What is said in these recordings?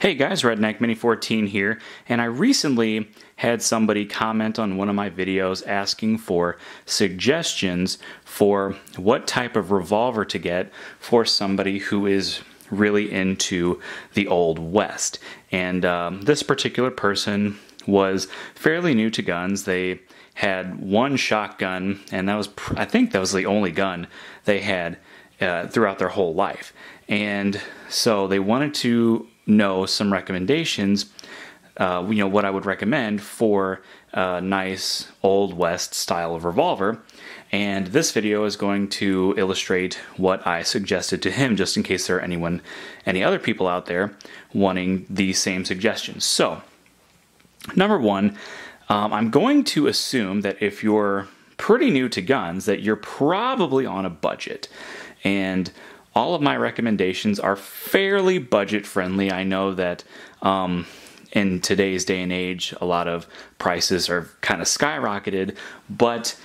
Hey guys, Redneck Mini 14 here, and I recently had somebody comment on one of my videos asking for suggestions for what type of revolver to get for somebody who is really into the Old West. And this particular person was fairly new to guns. They had one shotgun, and that was, I think that was the only gun they had throughout their whole life. And so they wanted to know some recommendations, what I would recommend for a nice Old West style of revolver. And this video is going to illustrate what I suggested to him, just in case there are any other people out there wanting these same suggestions. So, number one, I'm going to assume that if you're pretty new to guns, that you're probably on a budget. And all of my recommendations are fairly budget friendly. I know that in today's day and age, a lot of prices are kind of skyrocketed, but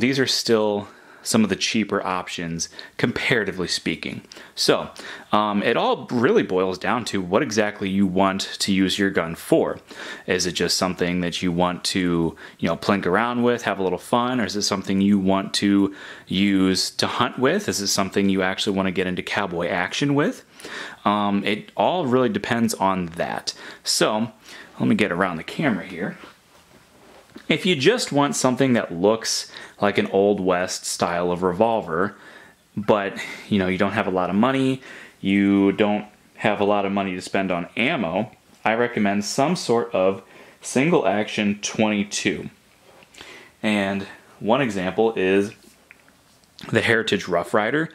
these are still some of the cheaper options, comparatively speaking. So it all really boils down to what exactly you want to use your gun for. Is it just something that you want to, plink around with, have a little fun, or is it something you want to use to hunt with? Is it something you actually want to get into cowboy action with? It all really depends on that. So let me get around the camera here. If you just want something that looks like an Old West style of revolver, but you don't have a lot of money, you don't have a lot of money to spend on ammo, I recommend some sort of single action 22. And one example is the Heritage Rough Rider.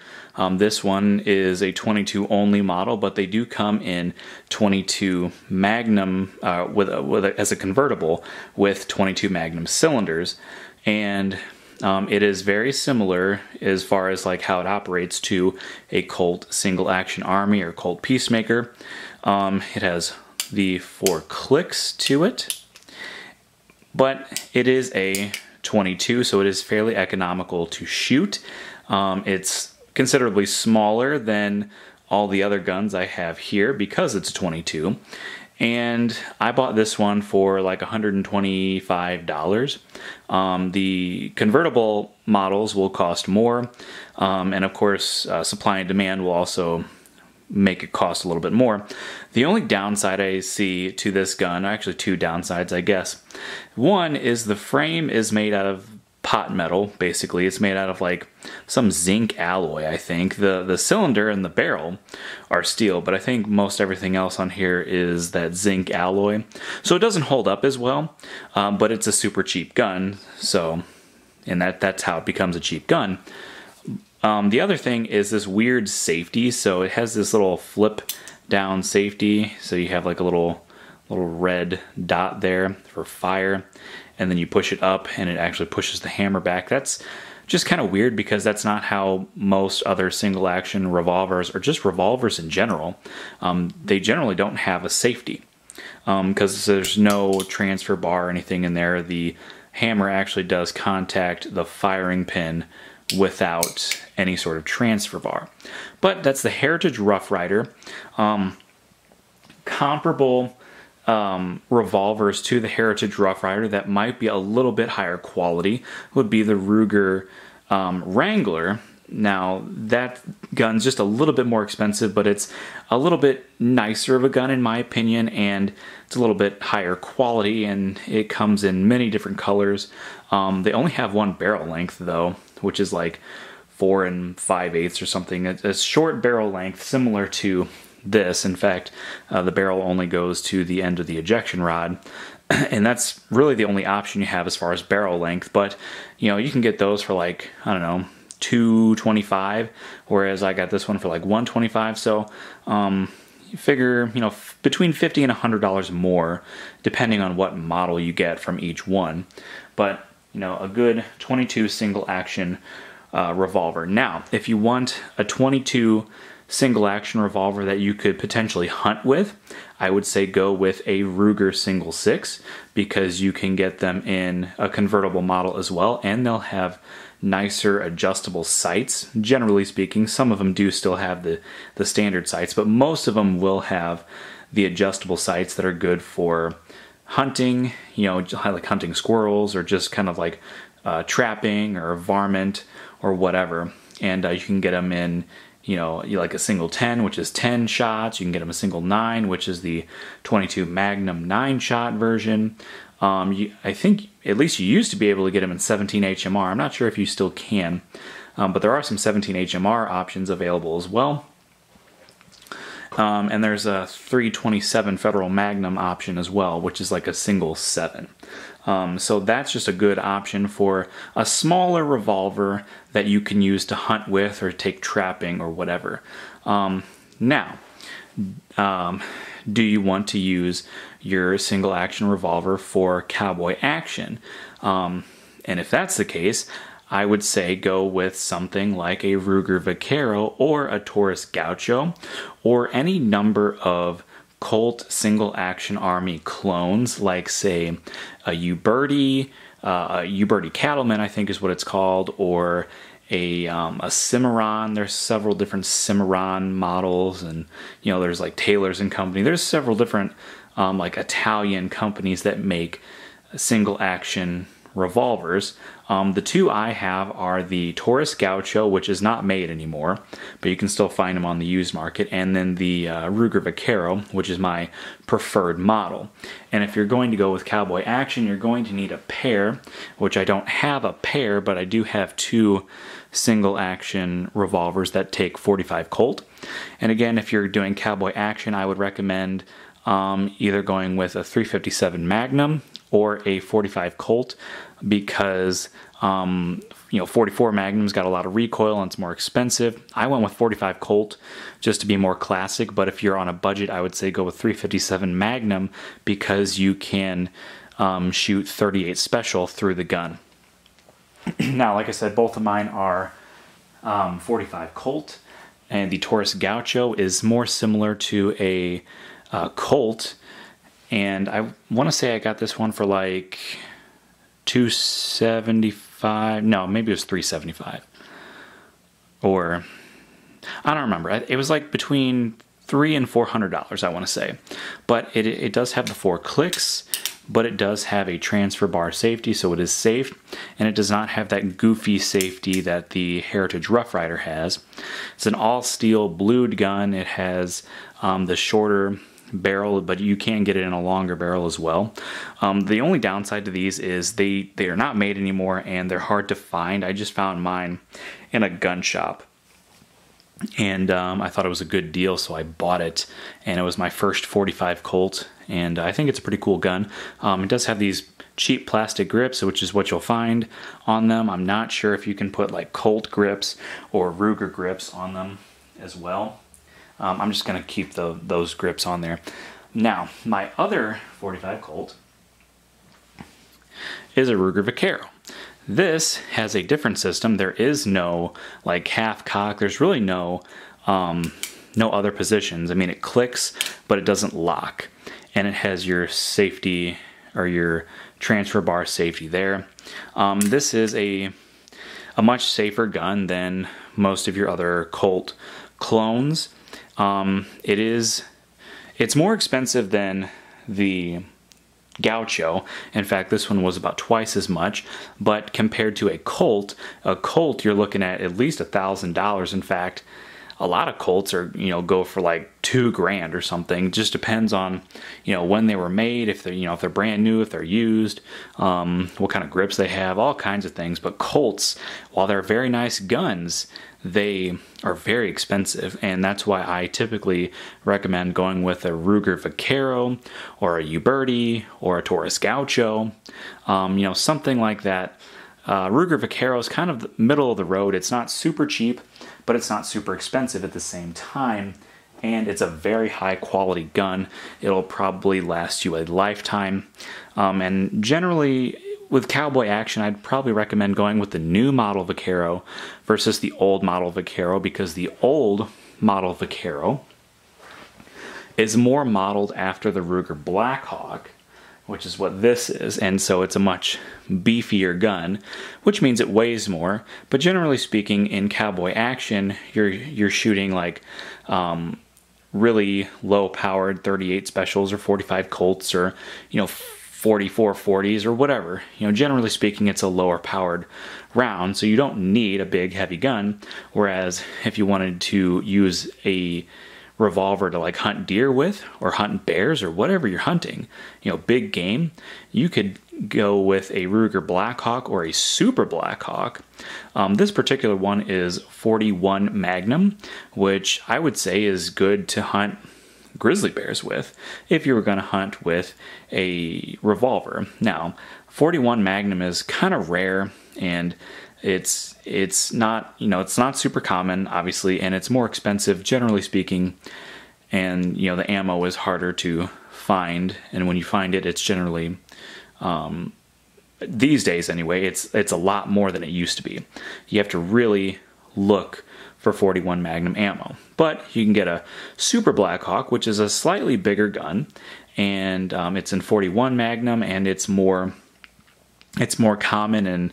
This one is a 22 only model, but they do come in 22 Magnum as a convertible with 22 Magnum cylinders, and it is very similar as far as like how it operates to a Colt Single Action Army or Colt Peacemaker. It has the 4 clicks to it, but it is a 22, so it is fairly economical to shoot. It's considerably smaller than all the other guns I have here because it's a 22. And I bought this one for like $125. The convertible models will cost more. And of course, supply and demand will also make it cost a little bit more. The only downside I see to this gun, actually two downsides, I guess. One is the frame is made out of pot metal, basically. It's made out of like some zinc alloy, I think. The cylinder and the barrel are steel, but I think most everything else on here is that zinc alloy. So it doesn't hold up as well, but it's a super cheap gun, so, and that's how it becomes a cheap gun. The other thing is this weird safety. So it has this little flip down safety, so you have like a little red dot there for fire, and then you push it up and it actually pushes the hammer back. That's just kind of weird because that's not how most other single action revolvers, or just revolvers in general, they generally don't have a safety because there's no transfer bar or anything in there. The hammer actually does contact the firing pin without any sort of transfer bar. But that's the Heritage Rough Rider. Comparable revolvers to the Heritage Rough Rider that might be a little bit higher quality would be the Ruger Wrangler. Now that gun's just a little bit more expensive, but it's a little bit nicer of a gun in my opinion, and it's a little bit higher quality, and it comes in many different colors. They only have one barrel length though, which is like 4 5/8 or something. It's a short barrel length similar to this. In fact, the barrel only goes to the end of the ejection rod, and that's really the only option you have as far as barrel length. But you can get those for like, I don't know, $225, whereas I got this one for like $125. So you figure between $50 and $100 more depending on what model you get from each one. But a good 22 single action revolver. Now if you want a 22 single action revolver that you could potentially hunt with, I would say go with a Ruger Single 6, because you can get them in a convertible model as well, and they'll have nicer adjustable sights. Generally speaking, some of them do still have the standard sights, but most of them will have the adjustable sights that are good for hunting, like hunting squirrels or just kind of like trapping or varmint or whatever. And you can get them in, you like a single 10, which is 10 shots. You can get them a single 9, which is the 22 Magnum 9-shot version. I think at least you used to be able to get them in 17 HMR. I'm not sure if you still can, but there are some 17 HMR options available as well. And there's a 327 Federal Magnum option as well, which is like a single 7. So that's just a good option for a smaller revolver that you can use to hunt with or take trapping or whatever. Now, do you want to use your single action revolver for cowboy action? And if that's the case, I would say go with something like a Ruger Vaquero or a Taurus Gaucho or any number of Colt single action army clones, like say a Uberti Cattleman, I think is what it's called, or a Cimarron. There's several different Cimarron models, and there's like Taylor's and Company. There's several different like Italian companies that make single action revolvers. The two I have are the Taurus Gaucho, which is not made anymore, but you can still find them on the used market, and then the Ruger Vaquero, which is my preferred model. And if you're going to go with cowboy action, you're going to need a pair, which I don't have a pair, but I do have 2 single action revolvers that take 45 Colt. And again, if you're doing cowboy action, I would recommend either going with a 357 Magnum or a 45 Colt, because 44 Magnum's got a lot of recoil and it's more expensive. I went with 45 Colt just to be more classic, but if you're on a budget, I would say go with 357 Magnum, because you can shoot 38 special through the gun. Now, like I said, both of mine are 45 Colt, and the Taurus Gaucho is more similar to a Colt, and I want to say I got this one for like $275. No, maybe it was $375, or I don't remember. It was like between $300 and $400, I want to say. But it does have the 4 clicks, but it does have a transfer bar safety, so it is safe, and it does not have that goofy safety that the Heritage Rough Rider has. It's an all-steel blued gun. It has the shorter barrel, but you can get it in a longer barrel as well. The only downside to these is they are not made anymore, and they're hard to find. I just found mine in a gun shop, and I thought it was a good deal, so I bought it, and it was my first 45 Colt, and I think it's a pretty cool gun. It does have these cheap plastic grips, which is what you'll find on them. I'm not sure if you can put like Colt grips or Ruger grips on them as well. I'm just going to keep those grips on there. Now, my other 45 Colt is a Ruger Vaquero. This has a different system. There is no like half cock. There's really no other positions. I mean, it clicks, but it doesn't lock. And it has your safety, or your transfer bar safety there. This is a much safer gun than most of your other Colt clones. It's more expensive than the Gaucho. In fact, this one was about twice as much, but compared to a Colt you're looking at least $1,000. In fact, a lot of Colts are, go for like $2,000 or something. Just depends on, when they were made, if they're, if they're brand new, if they're used, what kind of grips they have, all kinds of things. But Colts, while they're very nice guns, they are very expensive, and that's why I typically recommend going with a Ruger Vaquero or a Uberti or a Taurus Gaucho, something like that. Ruger Vaquero is kind of the middle of the road. It's not super cheap, but it's not super expensive at the same time, and it's a very high quality gun. It'll probably last you a lifetime, and generally with cowboy action, I'd probably recommend going with the new model Vaquero versus the old model Vaquero, because the old model Vaquero is more modeled after the Ruger Blackhawk, which is what this is, and so it's a much beefier gun, which means it weighs more. But generally speaking, in cowboy action, you're shooting like really low powered 38 specials or 45 Colts or 44 40s or whatever. Generally speaking, it's a lower powered round, so you don't need a big heavy gun. Whereas if you wanted to use a revolver to like hunt deer with or hunt bears or whatever you're hunting, big game, you could go with a Ruger Blackhawk or a Super Blackhawk. This particular one is 41 Magnum, which I would say is good to hunt grizzly bears with if you were going to hunt with a revolver. Now, 41 Magnum is kind of rare, and it's not it's not super common, obviously, and it's more expensive generally speaking, and the ammo is harder to find, and when you find it, it's generally these days anyway, it's a lot more than it used to be. You have to really look for 41 Magnum ammo. But you can get a Super Blackhawk, which is a slightly bigger gun, and it's in 41 Magnum, and it's more common, and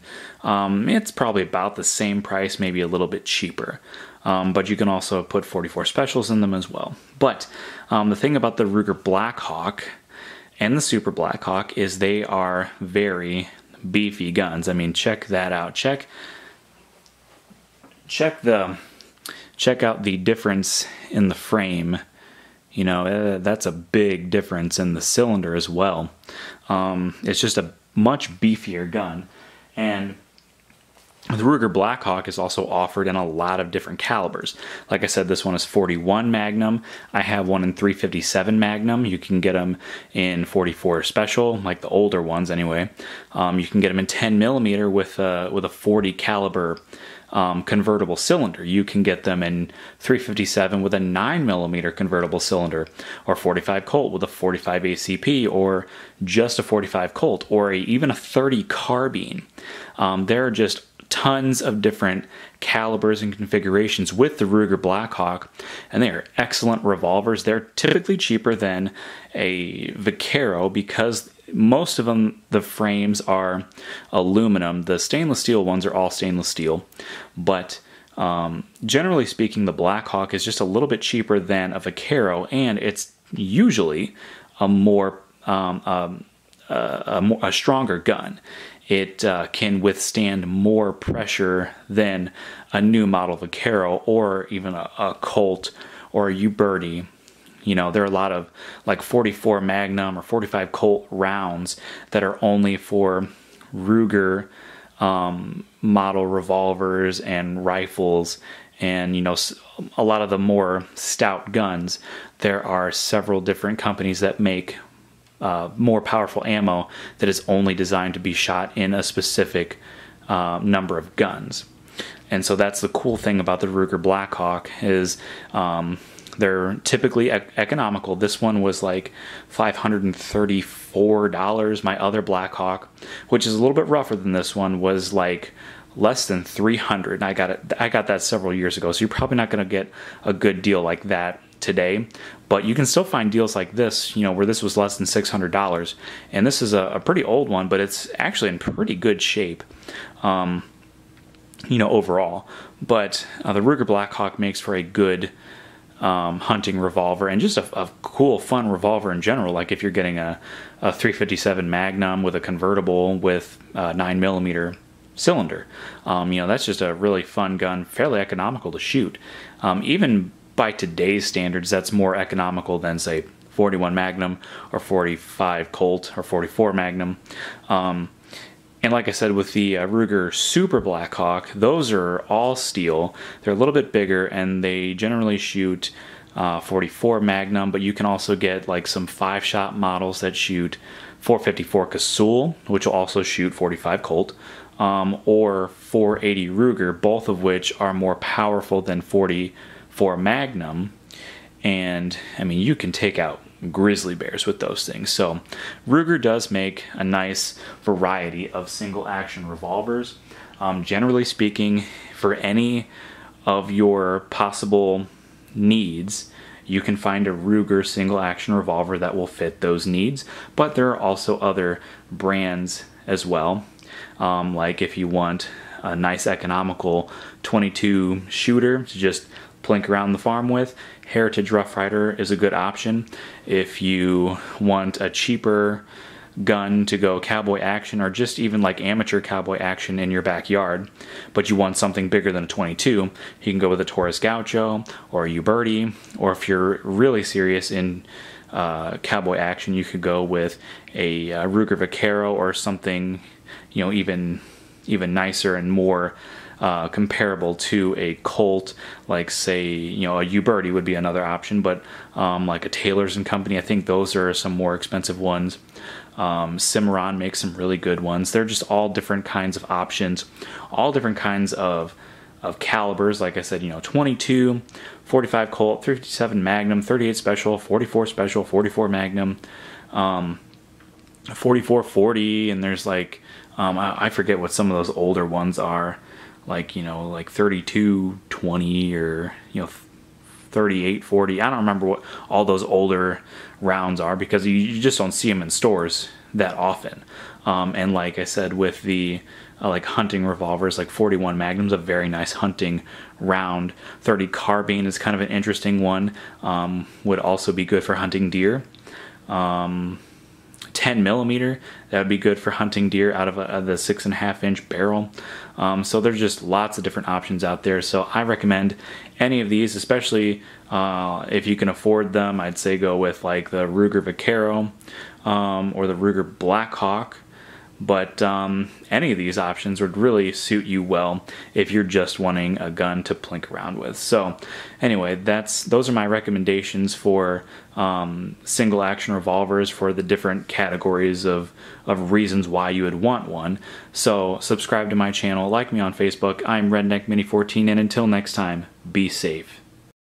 it's probably about the same price, maybe a little bit cheaper. But you can also put 44 specials in them as well. But the thing about the Ruger Blackhawk and the Super Blackhawk is they are very beefy guns. I mean, check that out. Check out the difference in the frame. That's a big difference in the cylinder as well. It's just a much beefier gun. And the Ruger Blackhawk is also offered in a lot of different calibers. Like I said, this one is 41 Magnum. I have one in 357 Magnum. You can get them in 44 Special, like the older ones anyway. You can get them in 10 millimeter with a 40 caliber convertible cylinder. You can get them in 357 with a 9mm convertible cylinder, or 45 Colt with a 45 ACP, or just a 45 Colt, or even a 30 carbine. There are just tons of different calibers and configurations with the Ruger Blackhawk, and they are excellent revolvers. They're typically cheaper than a Vaquero because most of them, the frames are aluminum. The stainless steel ones are all stainless steel, but generally speaking, the Blackhawk is just a little bit cheaper than a Vaquero, and it's usually a stronger gun. It can withstand more pressure than a new model Vaquero or even a Colt or a Uberti. There are a lot of like 44 Magnum or 45 Colt rounds that are only for Ruger model revolvers and rifles, and a lot of the more stout guns. There are several different companies that make more powerful ammo that is only designed to be shot in a specific number of guns. And so that's the cool thing about the Ruger Blackhawk is they're typically economical. This one was like $534. My other Blackhawk, which is a little bit rougher than this one, was like less than $300. And I got that several years ago, so you're probably not going to get a good deal like that today, but you can still find deals like this, where this was less than $600, and this is a pretty old one, but it's actually in pretty good shape, overall. But the Ruger Blackhawk makes for a good hunting revolver, and just a cool, fun revolver in general. Like if you're getting a 357 Magnum with a convertible with 9mm cylinder, that's just a really fun gun, fairly economical to shoot. Even by today's standards, that's more economical than, say, 41 Magnum or 45 Colt or 44 Magnum. And like I said, with the Ruger Super Blackhawk, those are all steel. They're a little bit bigger, and they generally shoot 44 Magnum, but you can also get like some 5-shot models that shoot 454 Casull, which will also shoot 45 Colt, or 480 Ruger, both of which are more powerful than 44 Magnum. And I mean, you can take out grizzly bears with those things. So Ruger does make a nice variety of single action revolvers. Generally speaking, for any of your possible needs, you can find a Ruger single action revolver that will fit those needs. But there are also other brands as well. Like if you want a nice economical 22 shooter to just plink around the farm with, Heritage Rough Rider is a good option. If you want a cheaper gun to go cowboy action, or just even like amateur cowboy action in your backyard, but you want something bigger than a 22, you can go with a Taurus Gaucho or a Uberti. Or if you're really serious in cowboy action, you could go with a Ruger Vaquero or something, you know, even nicer and more comparable to a Colt, like say, you know, a Uberti would be another option, but like a Taylor's and Company, I think those are some more expensive ones. Cimarron makes some really good ones. They're just all different kinds of options, all different kinds of calibers. Like I said, you know, 22, 45 Colt, 57 Magnum, 38 Special, 44 Special, 44 Magnum, 44 40, and there's like I forget what some of those older ones are, like, you know, like 32 20 or, you know, 38 40. I don't remember what all those older rounds are, because you just don't see them in stores that often. And like I said, with the like hunting revolvers, like 41 Magnum's a very nice hunting round. 30 carbine is kind of an interesting one. Would also be good for hunting deer. 10 millimeter, that would be good for hunting deer out of the 6.5 inch barrel. So there's just lots of different options out there. So I recommend any of these, especially if you can afford them. I'd say go with like the Ruger Vaquero or the Ruger Blackhawk. But any of these options would really suit you well if you're just wanting a gun to plink around with. So anyway, those are my recommendations for single action revolvers for the different categories of reasons why you would want one. So subscribe to my channel, like me on Facebook. I'm Redneck Mini 14, and until next time, be safe.